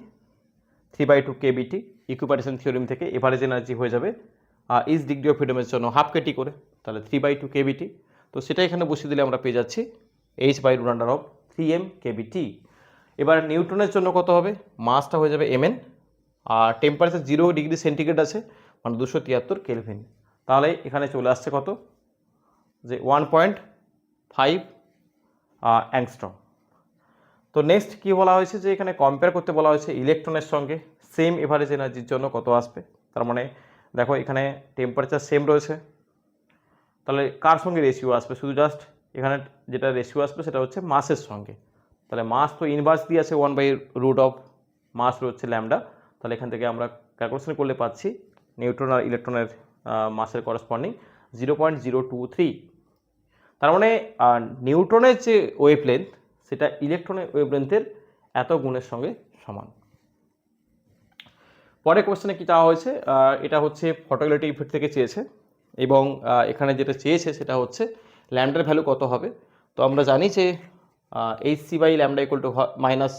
3/2 kBT, ইকুইপারেশন থিওরিম থেকে এভারেজ এনার্জি হয়ে যাবে ইজ ডিগ্রি অফ ফ্রিডমের জন্য হাফ কেটি করে, তাহলে 3/2 kBT। তো সেটা এখানে বসিয়ে দিলে আমরা পেয়ে যাচ্ছি h/√3m kBT। এবার নিউটনের জন্য কত হবে, মাসটা হয়ে যাবে mn, আর টেম্পারেচার 0 ডিগ্রি সেন্টিগ্রেড আছে, মানে 273 কেলভিন। তাহলে এখানে চলে আসছে কত, যে 1.5 অ্যাংস্ট্রম। তো নেক্সট কী বলা হয়েছে, যে এখানে কম্পেয়ার করতে বলা হয়েছে ইলেকট্রনের সঙ্গে সেম এভারেজ এনার্জির জন্য কত আসবে। তার মানে দেখো এখানে টেম্পারেচার সেম রয়েছে, তাহলে কার সঙ্গে রেশিও আসবে, শুধু জাস্ট এখানে যেটা রেশিও আসবে সেটা হচ্ছে মাসের সঙ্গে। তাহলে মাস তো ইনভার্স দিয়ে আছে 1/√of মাস রয়েছে ল্যামডা, তাহলে এখান থেকে আমরা ক্যালকুলেশন করলে পাচ্ছি নিউট্রন আর ইলেকট্রনের মাসের করসপন্ডিং 0.023। তার মানে নিউটনের যে ওয়েভলেন্থ সেটা ইলেকট্রনের ওয়েভলেন্থের এত গুণের সঙ্গে সমান। পরে কোশ্চেনে কি চাওয়া হয়েছে, এটা হচ্ছে ফটোইলেক্ট্রিক ইফেক্ট থেকে চেয়েছে, এবং এখানে যেটা চেয়েছে সেটা হচ্ছে ল্যামডার ভ্যালু কত হবে। তো আমরা জানি যে hc/λ equal to minus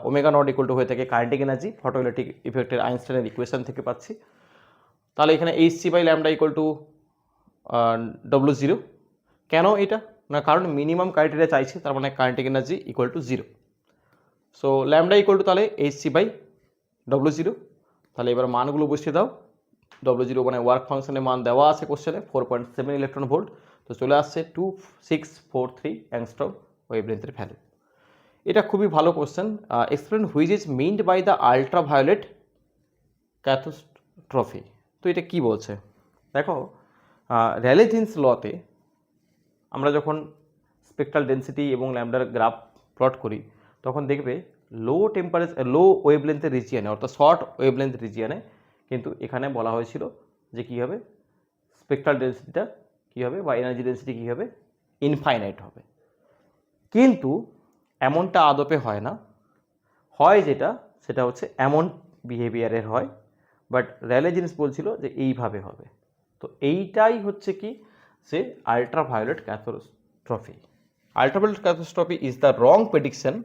omega not equal to হয়ে থাকে কাইনেটিক এনার্জি, ফটোইলেক্ট্রিক ইফেক্টের আইনস্টাইনের ইকুয়েশন থেকে পাচ্ছি। তাহলে এখানে hc/λ ইকুয়াল টু W0। কেন এটা না, কারণ মিনিমাম ক্রাইটেরিয়া চাইছে, তার মানে kinetic energy equal to 0। So lambda equal to তাহলে hc/W0। তাহলে এবার মানগুলো বসিয়ে দাও। W0 মানে ওয়ার্ক ফাংশনের মান দেওয়া আছে কোশ্চেনে 4.7 ইলেকট্রন ভোল্ট, তো চলে আসছে 2643 অ্যাংস্ট্রম ওয়েভলেন্থের ভ্যালু। এটা খুবই ভালো question. Explain which is meant by the ultraviolet catastrophe. তো এটা কি বলছে, দেখো র্যালে জিন্স লতে আমরা যখন স্পেকট্রাল ডেন্সিটি এবং ল্যামডার গ্রাফ প্লট করি তখন দেখবে লো টেম্পারেচার লো ওয়েভলেন্থের রিজিয়ানে, অর্থাৎ শর্ট ওয়েভলেন্থ রিজিয়ানে, কিন্তু এখানে বলা হয়েছিল যে কী হবে, স্পেকট্রাল ডেন্সিটিটা কী হবে বা এনার্জি ডেন্সিটি কী হবে, ইনফাইনাইট হবে। কিন্তু এমনটা আদপে হয় না, হয় যেটা সেটা হচ্ছে এমন বিহেভিয়ারের হয়, বাট র্যালে জিন্স বলছিল যে এইভাবে হবে। তো এইটাই হচ্ছে কি যে ultraviolet ক্যাথোস্ট্রফি। Ultraviolet catastrophe is the wrong prediction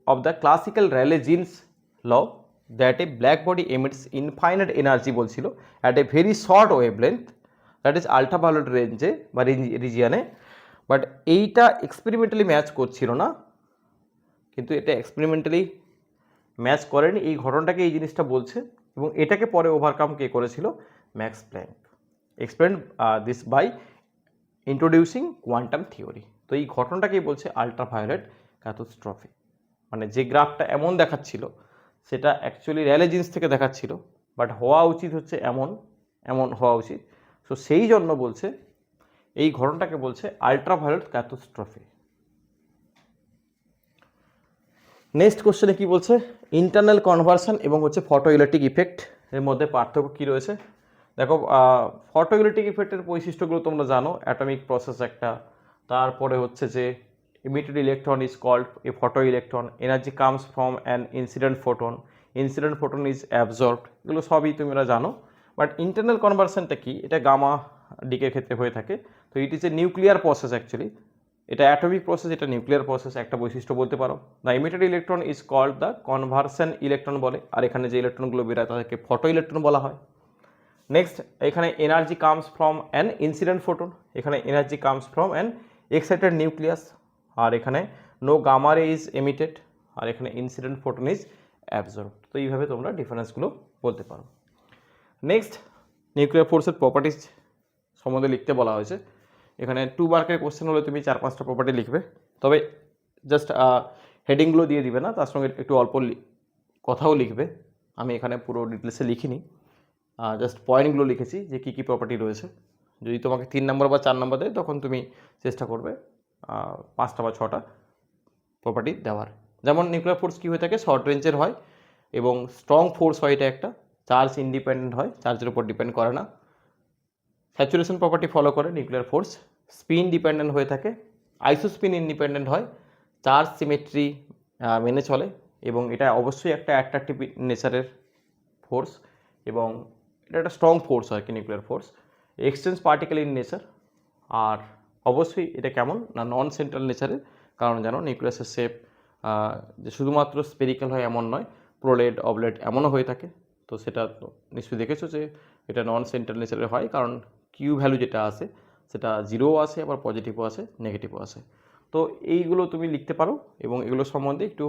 of the classical Rayleigh-Jeans law that a black body emits infinite energy বলছিল at a very short wavelength, that is ultraviolet range বা রিজিয়ানে। বাট এইটা এক্সপেরিমেন্টালি ম্যাচ করছিল না, কিন্তু এটা experimentally match করেনি, এই ঘটনাটাকে এই জিনিসটা বলছে, এবং এটাকে পরে ওভারকাম কে করেছিল, Max Planck. Explain this by introducing quantum theory. তো এই ঘটনাটাকেই বলছে আল্ট্রাভায়োলেট ক্যাথোস্ট্রফি। মানে যে গ্রাফটা এমন দেখাচ্ছিল সেটা অ্যাকচুয়ালি র্যালে জিন্স থেকে দেখাচ্ছিল, বাট হওয়া উচিত হচ্ছে এমন, এমন হওয়া উচিত। সো সেই জন্য বলছে এই ঘটনাটাকে বলছে আল্ট্রাভায়োলেট ক্যাথোস্ট্রফি। নেক্সট কোশ্চেনে কি বলছে, ইন্টারনাল কনভার্সন এবং হচ্ছে ফটোইলেকট্রিক ইফেক্ট এর মধ্যে পার্থক্য কী রয়েছে। দেখো ফটোইলেকট্রিক ইফেক্টের বৈশিষ্ট্যগুলো তোমরা জানো, অ্যাটমিক প্রসেস একটা, তারপরে হচ্ছে যে emitted electron is called a photoelectron, energy comes from an incident photon is absorbed, এগুলো সবই তোমরা জানো। বাট ইন্টারনাল কনভার্সনটা কি, এটা গামা ডিকের ক্ষেত্রে হয়ে থাকে। তো it is a nuclear process actually, এটা অ্যাটমিক প্রসেস, এটা নিউক্লিয়ার প্রসেস, একটা বৈশিষ্ট্য বলতে পারো। The emitted electron is called the conversion electron বলে, আর এখানে যে ইলেকট্রনগুলো বেরোয় তাদেরকে ফটো ইলেকট্রন বলা হয়। নেক্সট এখানে energy comes from an incident photon, এখানে energy comes from an excited nucleus, আর এখানে no gamma ray is emitted, আর এখানে ইনসিডেন্ট ফোটন ইজ অ্যাবজর্ব। তো এইভাবে তোমরা ডিফারেন্সগুলো বলতে পারো। নেক্সট নিউক্লিয়ার ফোর্সের প্রপার্টিজ সম্বন্ধে লিখতে বলা হয়েছে। এখানে 2 মার্কের কোশ্চেন হলে তুমি 4-5টা প্রপার্টি লিখবে, তবে জাস্ট হেডিংগুলো দিয়ে দিবে না, তার সঙ্গে একটু অল্প কথাও লিখবে। আমি এখানে পুরো ডিটেলসে লিখিনি, জাস্ট পয়েন্টগুলো লিখেছি যে কী কী প্রপার্টি রয়েছে। যদি তোমাকে 3 নম্বর বা 4 নম্বর দেয় তখন তুমি চেষ্টা করবে 5টা বা 6টা প্রপার্টি দেওয়ার। যেমন নিউক্লিয়ার ফোর্স কী হয়ে থাকে, শর্ট রেঞ্জের হয় এবং স্ট্রং ফোর্স হয়, এটা একটা চার্জ ইন্ডিপেন্ডেন্ট হয়, চার্জের উপর ডিপেন্ড করে না। স্যাচুরেশন প্রপার্টি ফলো করে নিউক্লিয়ার ফোর্স, স্পিন ডিপেন্ডেন্ট হয়ে থাকে, আইসোস্পিন ইন্ডিপেন্ডেন্ট হয়, চার্জ সিমেট্রি মেনে চলে, এবং এটা অবশ্যই একটা অ্যাট্রাকটিভ নেচারের ফোর্স, এবং এটা একটা স্ট্রং ফোর্স হয় কি nuclear force, exchange particle in nature. আর অবশ্যই এটা কেমন না, নন সেন্ট্রাল নেচারের, কারণ জানো নিউক্লিয়াসের শেপ যে শুধুমাত্র স্পেরিক্যাল হয় এমন নয়, প্রোলেট অবলেট এমনও হয়ে থাকে। তো সেটা নিশ্চয়ই দেখেছো যে এটা নন সেন্ট্রাল নেচারের হয়, কারণ কিউ ভ্যালু যেটা আসে সেটা 0ও আসে, আবার পজিটিভও আসে, নেগেটিভও আসে। তো এইগুলো তুমি লিখতে পারো, এবং এগুলো সম্বন্ধে একটু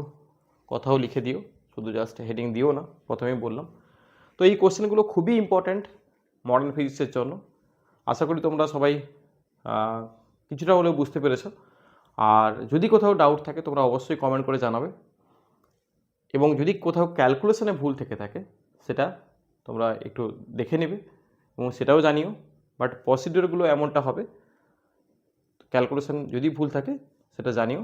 কথাও লিখে দিও, শুধু জাস্ট হেডিং দিও না, প্রথমেই বললাম। তো এই কোশ্চেনগুলো খুবই ইম্পর্ট্যান্ট মডার্ন ফিজিক্সের জন্য। আশা করি তোমরা সবাই কিছুটা হলেও বুঝতে পেরেছো। আর যদি কোথাও ডাউট থাকে তোমরা অবশ্যই কমেন্ট করে জানাবে, এবং যদি কোথাও ক্যালকুলেশনে ভুল থেকে থাকে সেটা তোমরা একটু দেখে নেবে এবং সেটাও জানিও। বাট প্রসিডিওরগুলো এমনটা হবে, ক্যালকুলেশন যদি ভুল থাকে সেটা জানিও।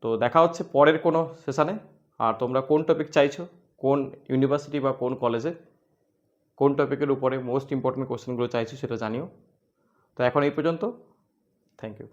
তো দেখা হচ্ছে পরের কোনো সেশানে। আর তোমরা কোন টপিক চাইছো, কোন ইউনিভার্সিটি বা কোন কলেজে কোন টপিকের উপরে মোস্ট ইম্পর্টেন্ট কোশ্চেনগুলো চাইছো সেটা জানিও। তো এখন এই পর্যন্ত, থ্যাংক ইউ।